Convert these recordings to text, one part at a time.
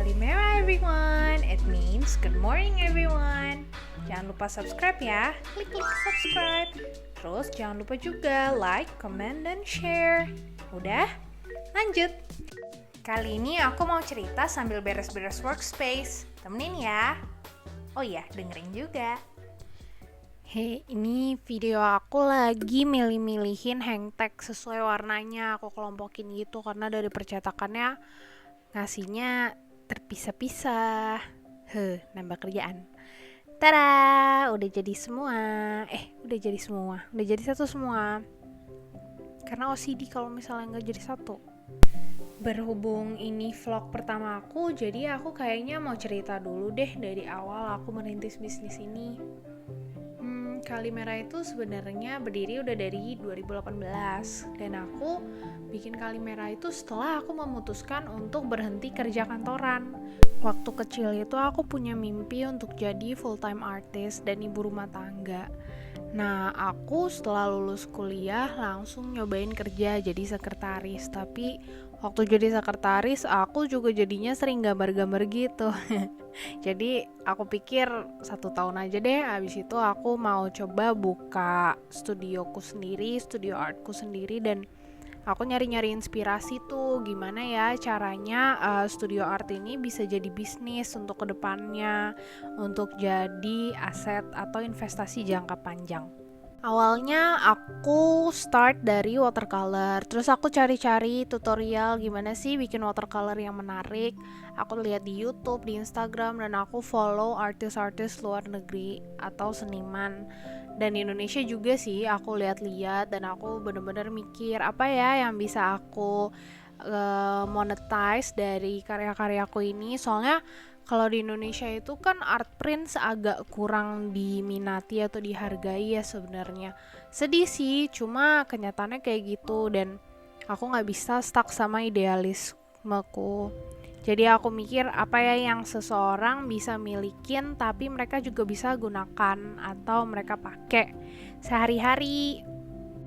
Kalimera everyone, it means good morning everyone. Jangan lupa subscribe ya, klik subscribe. Terus jangan lupa juga like, comment, dan share. Udah? Lanjut. Kali ini aku mau cerita sambil beres-beres workspace. Temenin ya. Oh iya, dengerin juga. Hey, ini video aku lagi milih-milihin hang tag sesuai warnanya. Aku kelompokin gitu karena dari percetakannya ngasihnya terpisah-pisah. Nambah kerjaan. Tada, udah jadi semua. Udah jadi satu semua. Karena OCD kalau misalnya nggak jadi satu. Berhubung ini vlog pertama aku, jadi aku kayaknya mau cerita dulu deh dari awal aku merintis bisnis ini. Kalimera itu sebenarnya berdiri udah dari 2018 dan aku bikin Kalimera itu setelah aku memutuskan untuk berhenti kerja kantoran. Waktu kecil itu aku punya mimpi untuk jadi full time artist dan ibu rumah tangga. Nah, aku setelah lulus kuliah langsung nyobain kerja jadi sekretaris, tapi waktu jadi sekretaris aku juga jadinya sering gambar-gambar gitu. Jadi aku pikir 1 tahun aja deh, abis itu aku mau coba buka studioku sendiri, studio artku sendiri, dan aku nyari-nyari inspirasi tuh gimana ya caranya studio art ini bisa jadi bisnis untuk kedepannya, untuk jadi aset atau investasi jangka panjang. Awalnya aku start dari watercolor, terus aku cari-cari tutorial gimana sih bikin watercolor yang menarik. Aku lihat di YouTube, di Instagram, dan aku follow artis-artis luar negeri atau seniman. Dan di Indonesia juga sih aku lihat-lihat dan aku bener-bener mikir apa ya yang bisa aku monetize dari karya-karyaku ini. Soalnya kalau di Indonesia itu kan art print agak kurang diminati atau dihargai ya sebenarnya. Sedih sih, cuma kenyataannya kayak gitu dan aku nggak bisa stuck sama idealismeku. Jadi aku mikir apa ya yang seseorang bisa milikin tapi mereka juga bisa gunakan atau mereka pakai sehari-hari.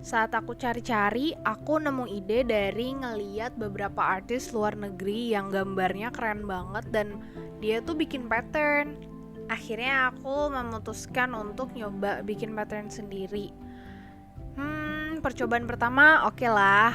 Saat aku cari-cari, aku nemu ide dari ngeliat beberapa artis luar negeri yang gambarnya keren banget dan dia tuh bikin pattern. Akhirnya aku memutuskan untuk nyoba bikin pattern sendiri. Percobaan pertama oke lah.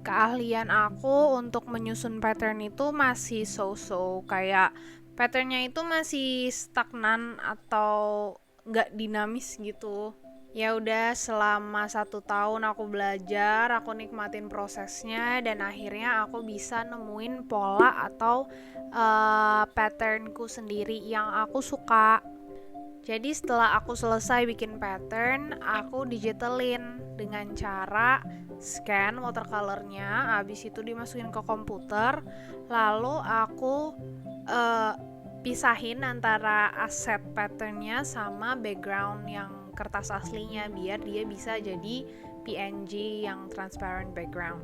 Keahlian aku untuk menyusun pattern itu masih so-so. Kayak patternnya itu masih stagnan atau nggak dinamis gitu. Ya udah selama 1 tahun aku belajar, aku nikmatin prosesnya dan akhirnya aku bisa nemuin pola atau patternku sendiri yang aku suka. Jadi setelah aku selesai bikin pattern, aku digitalin dengan cara scan watercolornya, habis itu dimasukin ke komputer, lalu aku pisahin antara aset patternnya sama background yang kertas aslinya biar dia bisa jadi PNG yang transparent background.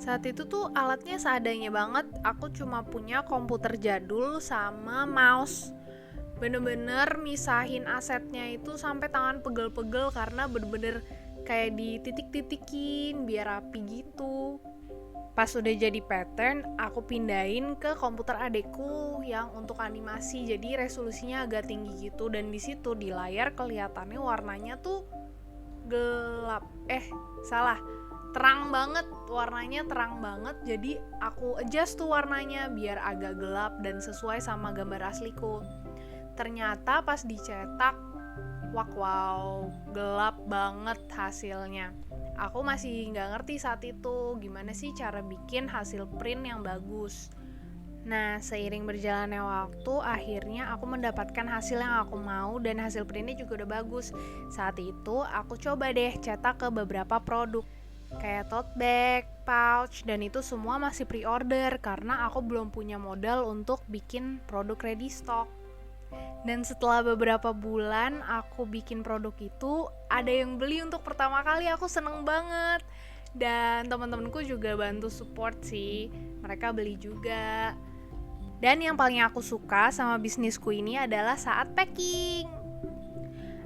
Saat itu tuh alatnya seadanya banget, aku cuma punya komputer jadul sama mouse. Bener-bener misahin asetnya itu sampai tangan pegel-pegel karena bener-bener kayak dititik-titikin biar rapi gitu. Pas udah jadi pattern, aku pindahin ke komputer adekku yang untuk animasi, jadi resolusinya agak tinggi gitu dan di situ di layar kelihatannya warnanya tuh terang banget, warnanya terang banget. Jadi aku adjust tuh warnanya biar agak gelap dan sesuai sama gambar asliku. Ternyata pas dicetak, wow, gelap banget hasilnya. Aku masih nggak ngerti saat itu gimana sih cara bikin hasil print yang bagus. Nah, seiring berjalannya waktu, akhirnya aku mendapatkan hasil yang aku mau dan hasil printnya juga udah bagus. Saat itu, aku coba deh cetak ke beberapa produk, kayak tote bag, pouch, dan itu semua masih pre-order karena aku belum punya modal untuk bikin produk ready stock. Dan setelah beberapa bulan aku bikin produk itu, ada yang beli untuk pertama kali, aku seneng banget. Dan teman-temanku juga bantu support sih, mereka beli juga. Dan yang paling aku suka sama bisnisku ini adalah saat packing.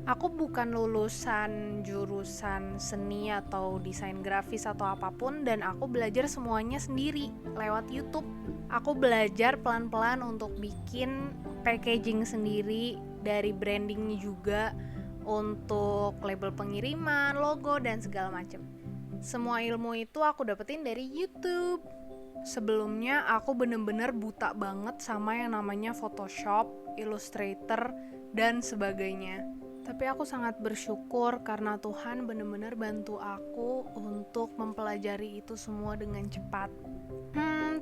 Aku bukan lulusan jurusan seni atau desain grafis atau apapun, dan aku belajar semuanya sendiri lewat YouTube. Aku belajar pelan-pelan untuk bikin packaging sendiri, dari brandingnya juga, untuk label pengiriman, logo, dan segala macam. Semua ilmu itu aku dapetin dari YouTube. Sebelumnya aku bener-bener buta banget sama yang namanya Photoshop, Illustrator, dan sebagainya. Tapi aku sangat bersyukur karena Tuhan bener-bener bantu aku untuk mempelajari itu semua dengan cepat.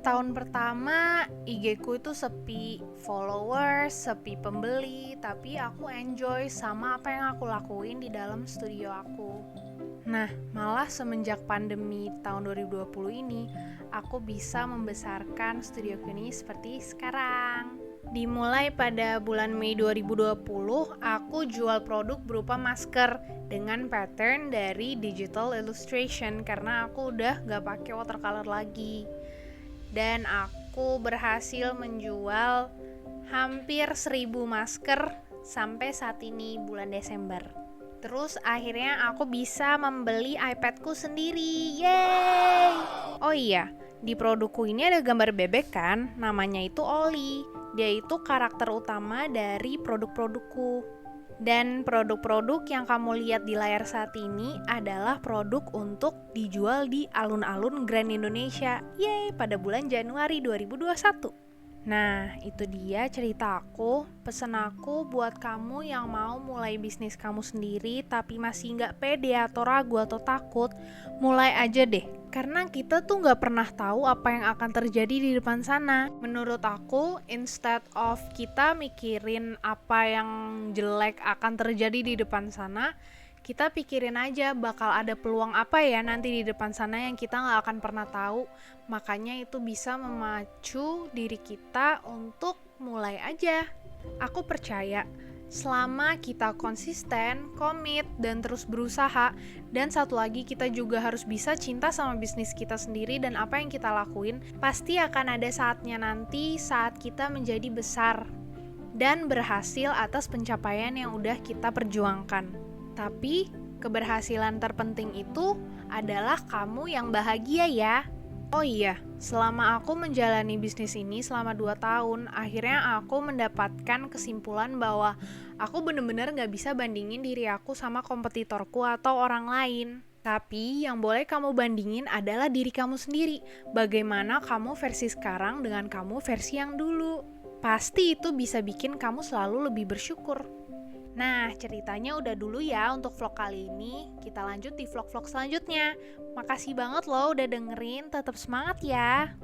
Tahun pertama IG ku itu sepi followers, sepi pembeli, tapi aku enjoy sama apa yang aku lakuin di dalam studio aku. Nah, malah semenjak pandemi tahun 2020 ini, aku bisa membesarkan studioku ini seperti sekarang. Dimulai pada bulan Mei 2020, aku jual produk berupa masker dengan pattern dari digital illustration karena aku udah gak pakai watercolor lagi. Dan aku berhasil menjual hampir 1.000 masker sampai saat ini bulan Desember. Terus akhirnya aku bisa membeli iPadku sendiri. Yeay! Oh iya, di produkku ini ada gambar bebek kan, namanya itu Oli. Dia itu karakter utama dari produk-produkku. Dan produk-produk yang kamu lihat di layar saat ini adalah produk untuk dijual di alun-alun Grand Indonesia. Yeay, pada bulan Januari 2021. Nah, itu dia cerita aku, pesan aku buat kamu yang mau mulai bisnis kamu sendiri tapi masih nggak pede atau ragu atau takut, mulai aja deh. Karena kita tuh nggak pernah tahu apa yang akan terjadi di depan sana. Menurut aku, instead of kita mikirin apa yang jelek akan terjadi di depan sana, kita pikirin aja bakal ada peluang apa ya nanti di depan sana yang kita nggak akan pernah tahu. Makanya itu bisa memacu diri kita untuk mulai aja. Aku percaya selama kita konsisten, komit, dan terus berusaha, dan satu lagi kita juga harus bisa cinta sama bisnis kita sendiri dan apa yang kita lakuin, pasti akan ada saatnya nanti saat kita menjadi besar dan berhasil atas pencapaian yang udah kita perjuangkan. Tapi keberhasilan terpenting itu adalah kamu yang bahagia ya. Oh iya, selama aku menjalani bisnis ini selama 2 tahun, akhirnya aku mendapatkan kesimpulan bahwa aku bener-bener gak bisa bandingin diri aku sama kompetitorku atau orang lain. Tapi yang boleh kamu bandingin adalah diri kamu sendiri. Bagaimana kamu versi sekarang dengan kamu versi yang dulu. Pasti itu bisa bikin kamu selalu lebih bersyukur. Nah, ceritanya udah dulu ya untuk vlog kali ini. Kita lanjut di vlog-vlog selanjutnya. Makasih banget loh udah dengerin, tetap semangat ya.